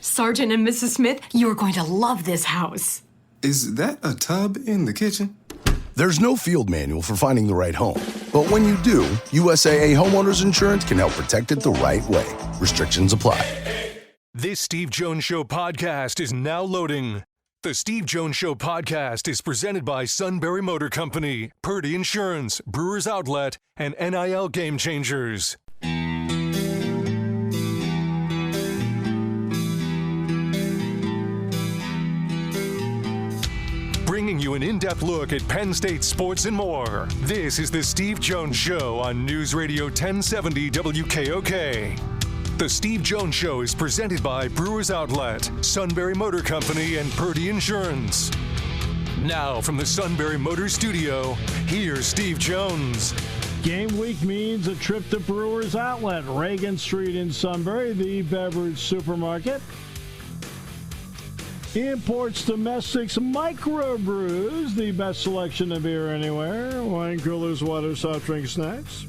Sergeant and Mrs. Smith, you're going to love this house. Is that a tub in the kitchen? There's no field manual for finding the right home. But when you do, USAA Homeowners Insurance can help protect it the right way. Restrictions apply. This Steve Jones Show podcast is now loading. The Steve Jones Show podcast is presented by Sunbury Motor Company, Purdy Insurance, Brewers Outlet, and NIL Game Changers. Bringing you an in-depth look at Penn State sports and more. This is the Steve Jones Show on News Radio 1070 WKOK. The Steve Jones Show is presented by Brewers Outlet, Sunbury Motor Company, and Purdy Insurance. Now from the Sunbury Motor Studio, here's Steve Jones. Game week means a trip to Brewers Outlet, Reagan Street in Sunbury, the beverage supermarket. Imports, domestics, microbrews, the best selection of beer anywhere. Wine coolers, water, soft drink, snacks.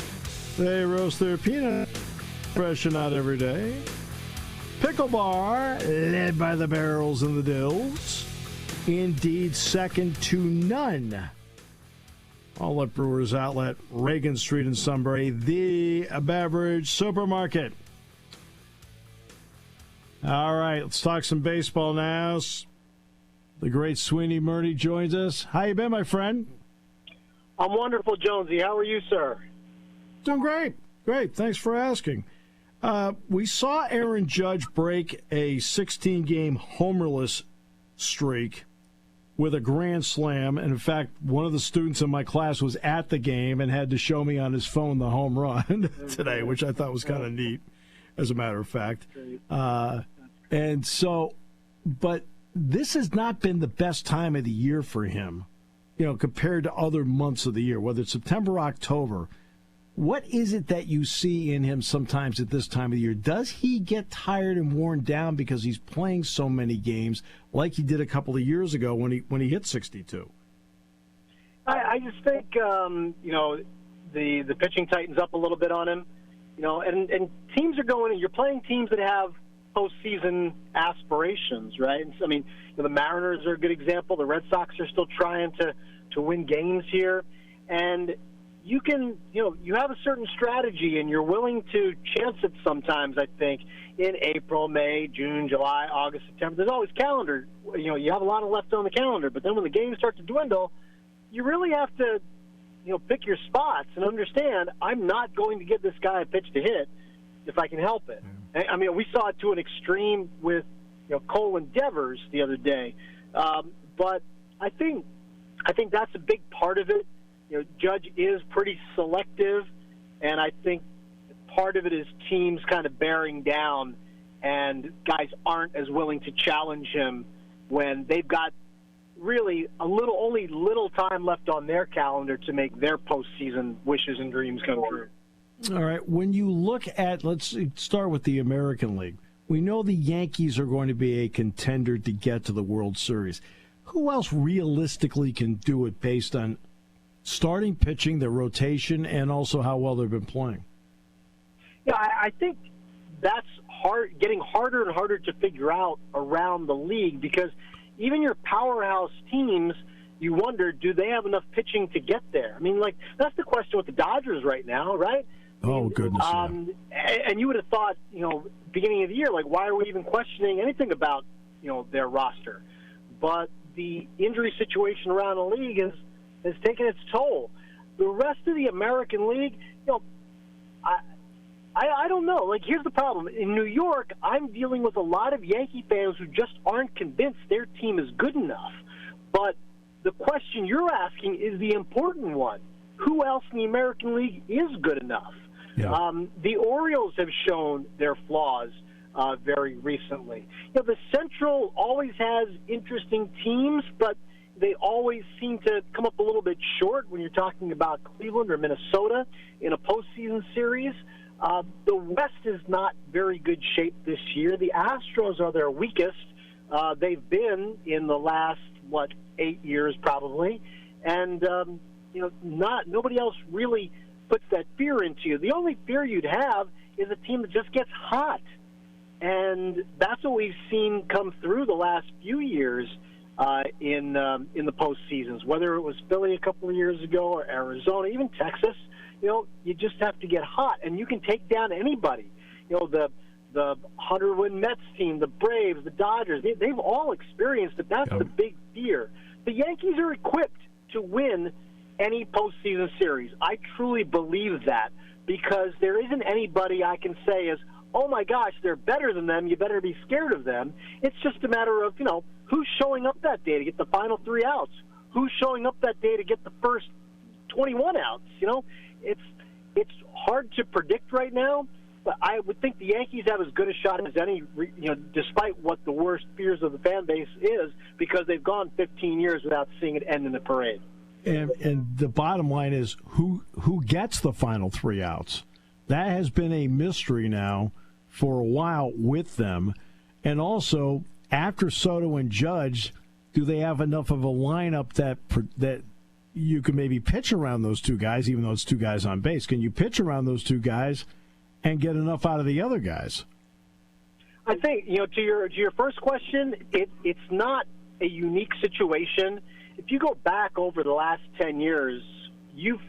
They roast their peanut, fresh and out every day. Pickle Bar, led by the barrels and the dills. Indeed, second to none. All at Brewers Outlet, Reagan Street in Sunbury, the beverage supermarket. All right, let's talk some baseball now. The great Sweeny Murti joins us. How you been, my friend? I'm wonderful, Jonesy. How are you, sir? Doing great. Great. Thanks for asking. We saw Aaron Judge break a 16-game homerless streak with a grand slam. And in fact, one of the students in my class was at the game and had to show me on his phone the home run today, which I thought was kind of neat, as a matter of fact. And so, but this has not been the best time of the year for him, you know, compared to other months of the year, whether it's September, October. What is it that you see in him sometimes at this time of the year? Does he get tired and worn down because he's playing so many games like he did a couple of years ago when he hit 62? I just think, you know, the pitching tightens up a little bit on him. You know, and teams are going, you're playing teams that have postseason aspirations, right? And so, I mean, you know, the Mariners are a good example. The Red Sox are still trying to win games here. And you can, you know, you have a certain strategy and you're willing to chance it sometimes, I think, in April, May, June, July, August, September. There's always calendar. You know, you have a lot of left on the calendar. But then when the games start to dwindle, you really have to, you know, pick your spots and understand I'm not going to give this guy a pitch to hit if I can help it. I mean, we saw it to an extreme with, you know, Colin Devers the other day. But I think that's a big part of it. You know, Judge is pretty selective, and I think part of it is teams kind of bearing down and guys aren't as willing to challenge him when they've got really only little time left on their calendar to make their postseason wishes and dreams come true. All right. When you look at, let's start with the American League. We know the Yankees are going to be a contender to get to the World Series. Who else realistically can do it based on starting pitching, their rotation, and also how well they've been playing? Yeah, I think that's getting harder and harder to figure out around the league because even your powerhouse teams, you wonder, do they have enough pitching to get there? I mean, like, that's the question with the Dodgers right now, right? Oh, goodness. And you would have thought, you know, beginning of the year, like, why are we even questioning anything about, you know, their roster? But the injury situation around the league has taken its toll. The rest of the American League, you know, I don't know. Like, here's the problem. In New York, I'm dealing with a lot of Yankee fans who just aren't convinced their team is good enough. But the question you're asking is the important one. Who else in the American League is good enough? Yeah. The Orioles have shown their flaws very recently. You know, the Central always has interesting teams, but they always seem to come up a little bit short when you're talking about Cleveland or Minnesota in a postseason series. The West is not very good shape this year. The Astros are their weakest. They've been in the last, 8 years probably. And, you know, nobody else really puts that fear into you. The only fear you'd have is a team that just gets hot. And that's what we've seen come through the last few years in the postseasons, whether it was Philly a couple of years ago or Arizona, even Texas. You just have to get hot, and you can take down anybody. The 100-win Mets team, the Braves, the Dodgers, they've all experienced it. That's the big fear. The Yankees are equipped to win any postseason series. I truly believe that, because there isn't anybody I can say is, oh my gosh, they're better than them, you better be scared of them. It's just a matter of, who's showing up that day to get the final 3 outs? Who's showing up that day to get the first 21 outs? It's hard to predict right now, but I would think the Yankees have as good a shot as any, despite what the worst fears of the fan base is, because they've gone 15 years without seeing it end in a parade. And the bottom line is who gets the final 3 outs. That has been a mystery now for a while with them. And also, after Soto and Judge, do they have enough of a lineup that you can maybe pitch around those two guys, even though it's two guys on base? Can you pitch around those two guys and get enough out of the other guys? I think, to your first question, it's not a unique situation. If you go back over the last 10 years, you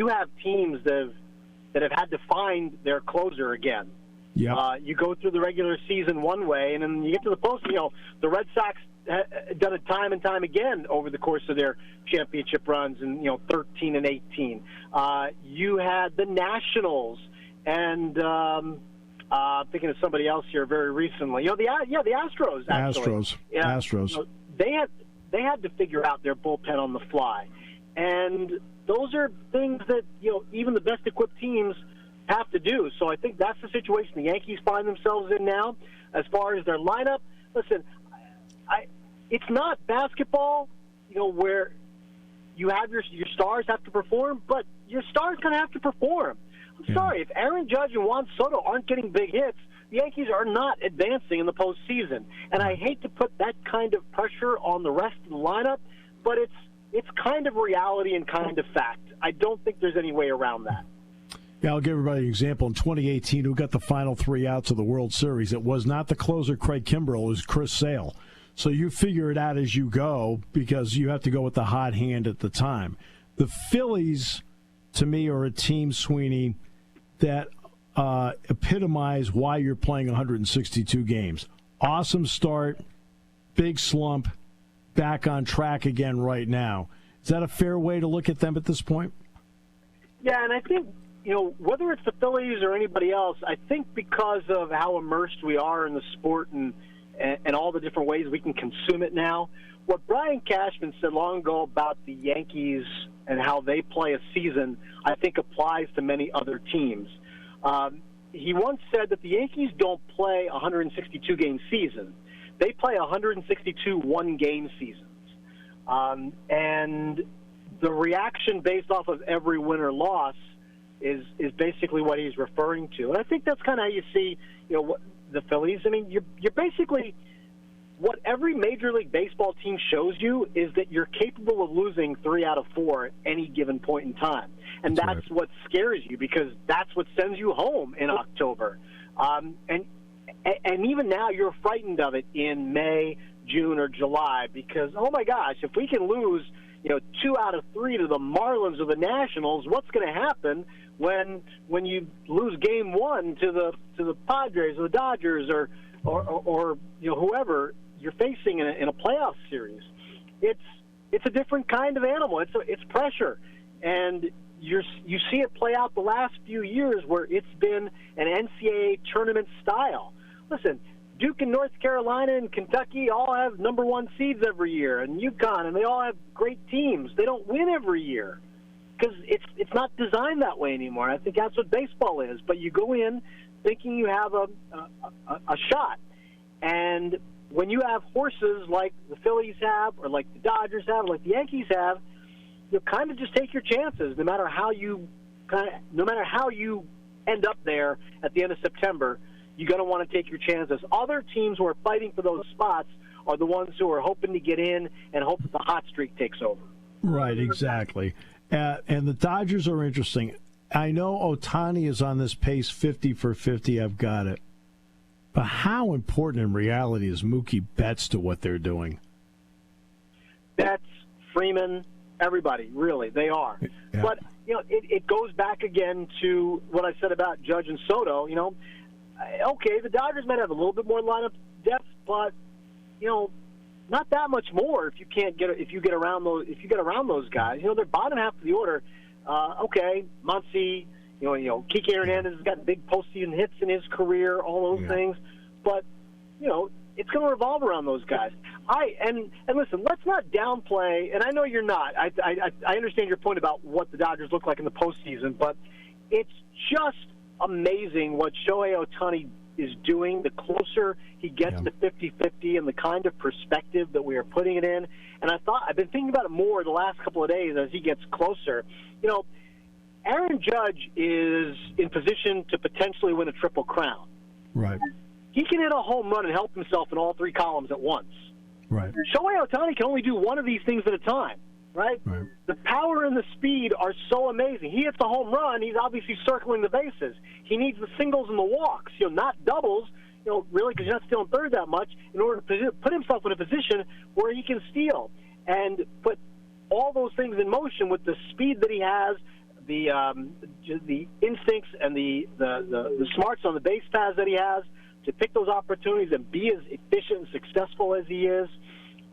have teams that have had to find their closer again. Yeah. You go through the regular season one way, and then you get to the post. The Red Sox done it time and time again over the course of their championship runs, in 13 and 18. You had the Nationals, and I'm thinking of somebody else here very recently. The Astros. Actually. Astros. They had to figure out their bullpen on the fly, and those are things that even the best equipped teams have to do. So I think that's the situation the Yankees find themselves in now. As far as their lineup, listen, it's not basketball, where you have your stars have to perform, but your stars going to have to perform. I'm sorry, if Aaron Judge and Juan Soto aren't getting big hits, the Yankees are not advancing in the postseason. And I hate to put that kind of pressure on the rest of the lineup, but it's kind of reality and kind of fact. I don't think there's any way around that. Yeah, I'll give everybody an example. In 2018, who got the final 3 outs of the World Series? It was not the closer Craig Kimbrell, it was Chris Sale. So you figure it out as you go, because you have to go with the hot hand at the time. The Phillies, to me, are a team, Sweeny, that epitomize why you're playing 162 games. Awesome start, big slump, back on track again right now. Is that a fair way to look at them at this point? Yeah, and I think, whether it's the Phillies or anybody else, I think because of how immersed we are in the sport and all the different ways we can consume it now, what Brian Cashman said long ago about the Yankees and how they play a season, I think applies to many other teams. He once said that the Yankees don't play a 162-game season. They play 162 one-game seasons. And the reaction based off of every win or loss is basically what he's referring to. And I think that's kind of how you see, the Phillies. I mean, you're basically – what every Major League Baseball team shows you is that you're capable of losing 3 out of 4 at any given point in time. And that's what scares you, because that's what sends you home in October. And even now you're frightened of it in May, June, or July, because, oh my gosh, if we can lose 2 out of 3 to the Marlins or the Nationals, what's going to happen when you lose game 1 to the Padres or the Dodgers or whoever you're facing in a playoff series? It's a different kind of animal. It's pressure, and you see it play out the last few years where it's been an NCAA tournament style. Listen, Duke and North Carolina and Kentucky all have number 1 seeds every year, and UConn, and they all have great teams. They don't win every year because it's not designed that way anymore. I think that's what baseball is. But you go in thinking you have a shot, and when you have horses like the Phillies have, or like the Dodgers have, or like the Yankees have, you kind of just take your chances. No matter how you end up there at the end of September, you're going to want to take your chances. Other teams who are fighting for those spots are the ones who are hoping to get in and hope that the hot streak takes over. Right, exactly. And the Dodgers are interesting. I know Ohtani is on this pace 50 for 50. I've got it. But how important in reality is Mookie Betts to what they're doing? Betts, Freeman, everybody, really, they are. Yeah. But, it goes back again to what I said about Judge and Soto. Okay, the Dodgers might have a little bit more lineup depth, but, not that much more if you get around those guys. They're bottom half of the order. Okay, Muncy, Kike Hernandez has got big postseason hits in his career, all those things. But, it's going to revolve around those guys. And listen, let's not downplay, and I know you're not. I understand your point about what the Dodgers look like in the postseason, but it's just amazing what Shohei Ohtani is doing. The closer he gets to 50-50 and the kind of perspective that we are putting it in. And I've been thinking about it more the last couple of days as he gets closer. Aaron Judge is in position to potentially win a Triple Crown. Right. He can hit a home run and help himself in all three columns at once. Right. Shohei Ohtani can only do one of these things at a time, right? The power and the speed are so amazing. He hits a home run, he's obviously circling the bases. He needs the singles and the walks, not doubles, really, because you're not stealing third that much, in order to put himself in a position where he can steal. And put all those things in motion with the speed that he has, the instincts and the smarts on the base paths that he has, to pick those opportunities and be as efficient and successful as he is.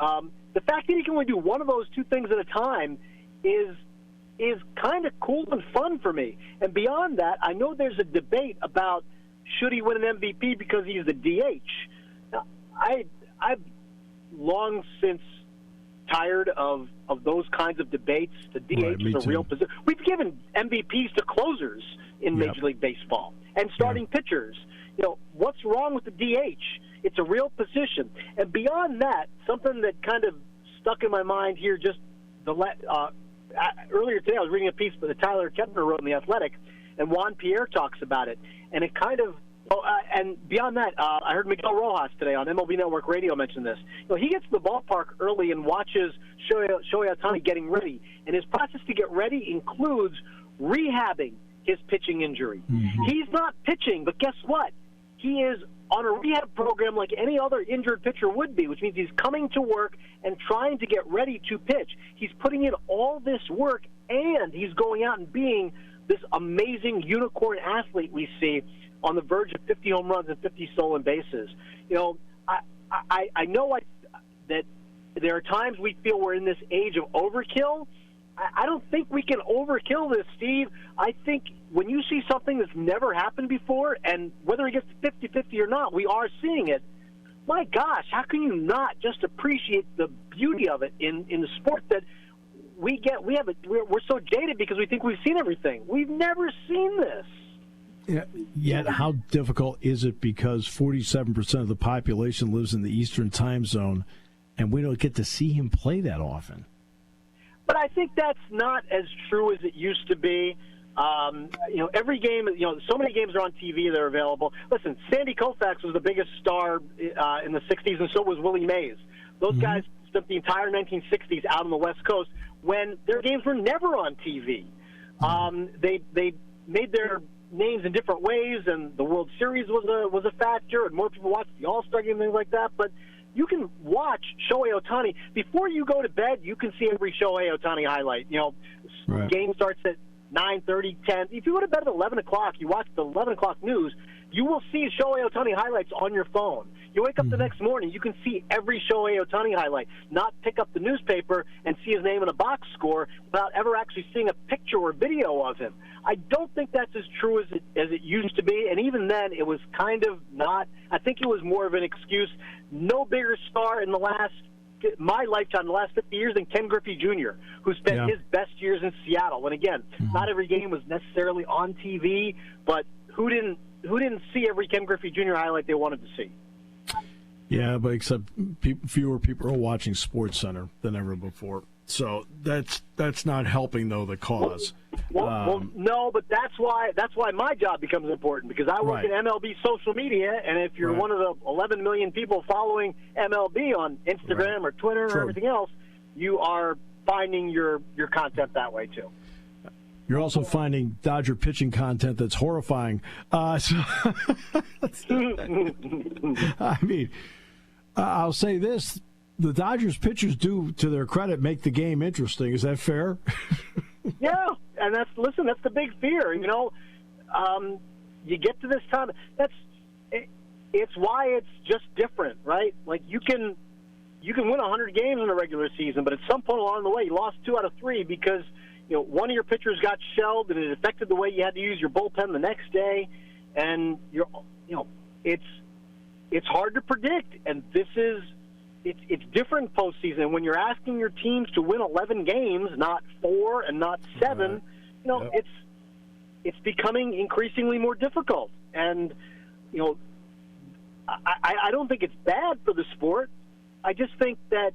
The fact that he can only do one of those two things at a time is kind of cool and fun for me. And beyond that, I know there's a debate about should he win an MVP because he's the DH. Now, I've long since tired of those kinds of debates. The DH is a real position. We've given MVPs to closers in Major League Baseball and starting pitchers. What's wrong with the DH? It's a real position. And beyond that, something that kind of stuck in my mind here just earlier today, I was reading a piece that Tyler Kepner wrote in The Athletic, and Juan Pierre talks about it. And it kind of and beyond that, I heard Miguel Rojas today on MLB Network Radio mention this. He gets to the ballpark early and watches Shohei Ohtani getting ready. And his process to get ready includes rehabbing his pitching injury. He's not pitching, but guess what? He is on a rehab program like any other injured pitcher would be, which means he's coming to work and trying to get ready to pitch. He's putting in all this work, and he's going out and being this amazing unicorn athlete we see on the verge of 50 home runs and 50 stolen bases. I know that there are times we feel we're in this age of overkill. I don't think we can overkill this, Steve. I think when you see something that's never happened before, and whether it gets 50-50 or not, we are seeing it. My gosh, how can you not just appreciate the beauty of it in the sport that we get? We're so jaded because we think we've seen everything. We've never seen this. Yeah, yet how difficult is it because 47% of the population lives in the Eastern time zone, and we don't get to see him play that often? But I think that's not as true as it used to be. Every game, so many games are on TV that are available. Listen, Sandy Koufax was the biggest star in the 60s, and so was Willie Mays. Those guys spent the entire 1960s out on the West Coast when their games were never on TV. They made their names in different ways, and the World Series was a factor, and more people watched the All-Star game and things like that. But you can watch Shohei Ohtani. Before you go to bed, you can see every Shohei Ohtani highlight. Game starts at 9:30, 10. If you go to bed at 11 o'clock, you watch the 11 o'clock news, you will see Shohei Ohtani highlights on your phone. You wake up the next morning, you can see every Shohei Ohtani highlight, not pick up the newspaper and see his name in a box score without ever actually seeing a picture or video of him. I don't think that's as true as it used to be, and even then it was kind of not. I think it was more of an excuse. No bigger star in my lifetime, the last 50 years, than Ken Griffey Jr., who spent his best years in Seattle. And again, not every game was necessarily on TV, but who didn't see every Ken Griffey Jr. highlight they wanted to see? Yeah, but except fewer people are watching SportsCenter than ever before. So that's not helping, though, the cause. Well, no, but that's why my job becomes important, because I work in MLB social media, and if you're one of the 11 million people following MLB on Instagram or Twitter or everything else, you are finding your content that way too. You're also finding Dodger pitching content that's horrifying. I mean, I'll say this. The Dodgers pitchers do, to their credit, make the game interesting. Is that fair? Yeah, and that's the big fear. You know, you get to this time. It's why it's just different, right? Like you can win 100 games in a regular season, but at some point along the way, you lost 2 out of 3 because one of your pitchers got shelled, and it affected the way you had to use your bullpen the next day, and it's hard to predict, and it's different postseason. When you're asking your teams to win 11 games, not 4 and not 7, it's becoming increasingly more difficult. And I don't think it's bad for the sport. I just think that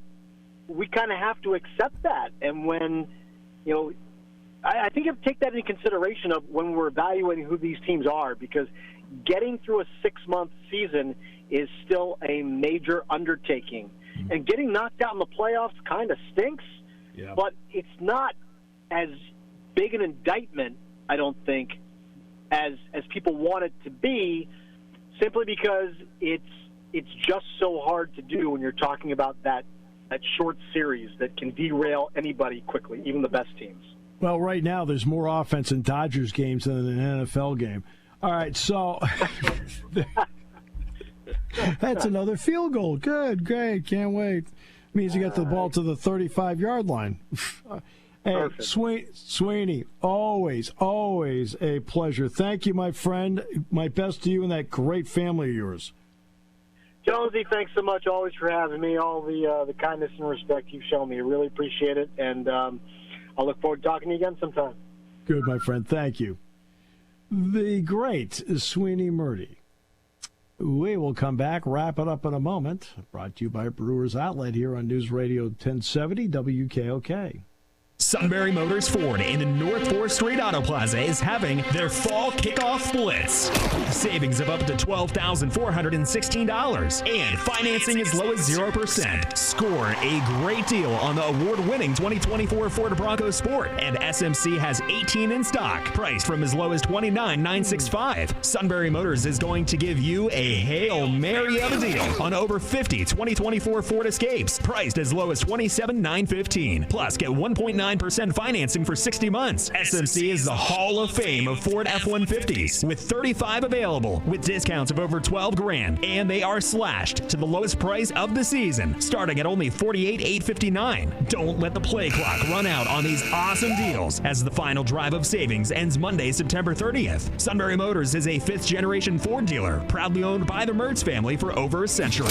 we kind of have to accept that. And when I think you have to take that into consideration of when we're evaluating who these teams are, because getting through a 6-month season is still a major undertaking. And getting knocked out in the playoffs kind of stinks, but it's not as big an indictment, I don't think, as people want it to be, simply because it's just so hard to do when you're talking about that short series that can derail anybody quickly, even the best teams. Well, right now there's more offense in Dodgers games than in an NFL game. All right, so that's another field goal. Good, great, can't wait. Means you got the ball to the 35-yard line. Hey, Sweeny, always a pleasure. Thank you, my friend. My best to you and that great family of yours. Jonesy, thanks so much always for having me, all the kindness and respect you've shown me. I really appreciate it, and I'll look forward to talking to you again sometime. Good, my friend. Thank you. The great Sweeny Murti. We will come back, wrap it up in a moment. Brought to you by Brewers Outlet here on News Radio 1070 WKOK. Sunbury Motors Ford in the North 4th Street Auto Plaza is having their fall kickoff blitz. Savings of up to $12,416 and financing as low as 0%. Score a great deal on the award-winning 2024 Ford Bronco Sport, and SMC has 18 in stock, priced from as low as $29,965. Sunbury Motors is going to give you a Hail Mary of a deal on over 50 2024 Ford Escapes, priced as low as $27,915. Plus, get 1.9% financing for 60 months. SMC is the Hall of Fame of Ford F-150s, with 35 available, with discounts of over $12,000, and they are slashed to the lowest price of the season, starting at only $48,859. Don't let the play clock run out on these awesome deals, as the final drive of savings ends Monday, September 30th. Sunbury Motors is a 5th-generation Ford dealer, proudly owned by the Mertz family for over a century.